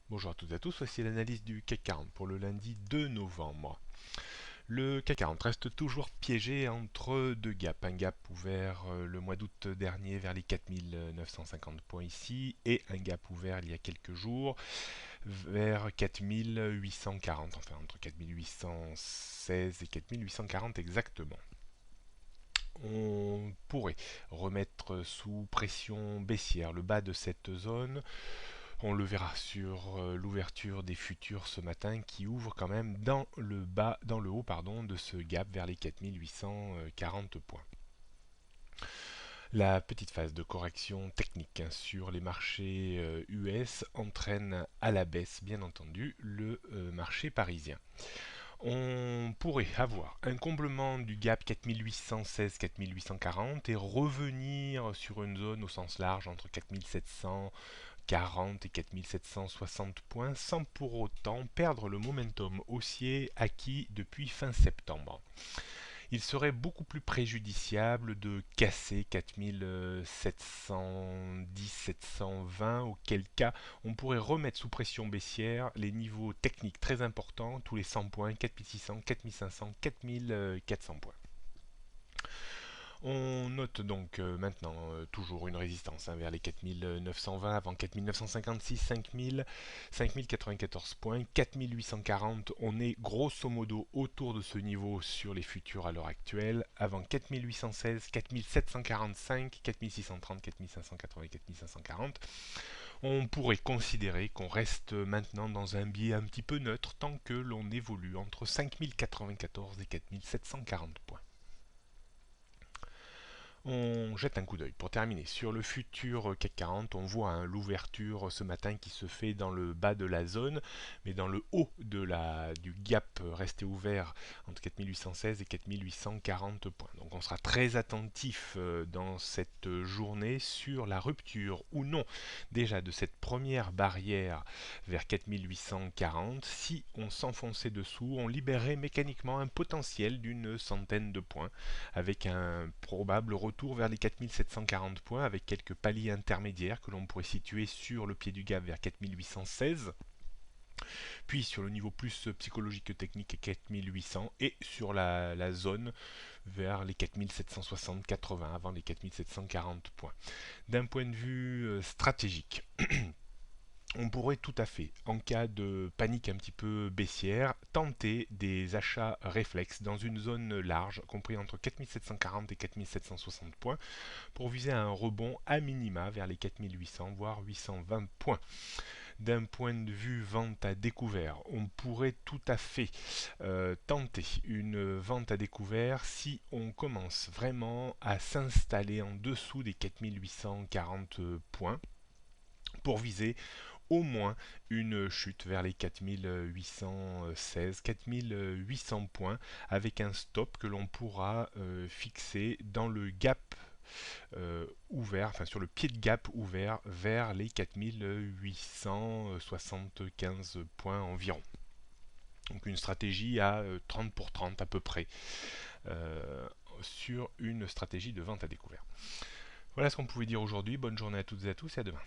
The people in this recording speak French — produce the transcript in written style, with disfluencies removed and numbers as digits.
Bonjour à toutes et à tous, voici l'analyse du CAC 40 pour le lundi 2 novembre. Le CAC 40 reste toujours piégé entre deux gaps. Un gap ouvert le mois d'août dernier vers les 4950 points ici et un gap ouvert il y a quelques jours vers 4840, enfin entre 4816 et 4840 exactement. On pourrait remettre sous pression baissière le bas de cette zone. On le verra sur l'ouverture des futurs ce matin qui ouvre quand même dans le haut de ce gap vers les 4840 points. La petite phase de correction technique sur les marchés US entraîne à la baisse bien entendu le marché parisien. On pourrait avoir un comblement du gap 4816-4840 et revenir sur une zone au sens large entre 4740 et 4760 points sans pour autant perdre le momentum haussier acquis depuis fin septembre. Il serait beaucoup plus préjudiciable de casser 4710-720, auquel cas on pourrait remettre sous pression baissière les niveaux techniques très importants, tous les 100 points, 4600, 4500, 4400 points. On note donc maintenant toujours une résistance vers les 4920 avant 4956, 5000, 5094 points, 4840. On est grosso modo autour de ce niveau sur les futurs à l'heure actuelle, avant 4816, 4745, 4630, 4580, 4540. On pourrait considérer qu'on reste maintenant dans un biais un petit peu neutre tant que l'on évolue entre 5094 et 4740 points. On jette un coup d'œil pour terminer. Sur le futur CAC 40, on voit l'ouverture ce matin qui se fait dans le bas de la zone, mais dans le haut du gap resté ouvert entre 4816 et 4840 points. Donc on sera très attentif dans cette journée sur la rupture ou non déjà de cette première barrière vers 4840. Si on s'enfonçait dessous, on libérerait mécaniquement un potentiel d'une centaine de points avec un probable retour vers les 4740 points avec quelques paliers intermédiaires que l'on pourrait situer sur le pied du gap vers 4816, puis sur le niveau plus psychologique que technique 4800 et sur la zone vers les 4760-80 avant les 4740 points. D'un point de vue stratégique, on pourrait tout à fait, en cas de panique un petit peu baissière, tenter des achats réflexes dans une zone large, compris entre 4740 et 4760 points, pour viser un rebond à minima vers les 4800 voire 820 points. D'un point de vue vente à découvert, on pourrait tout à fait tenter une vente à découvert si on commence vraiment à s'installer en dessous des 4840 points pour viser au moins une chute vers les 4816, 4800 points avec un stop que l'on pourra fixer dans le gap ouvert, enfin sur le pied de gap ouvert vers les 4875 points environ. Donc une stratégie à 30 pour 30 à peu près sur une stratégie de vente à découvert. Voilà ce qu'on pouvait dire aujourd'hui. Bonne journée à toutes et à tous et à demain.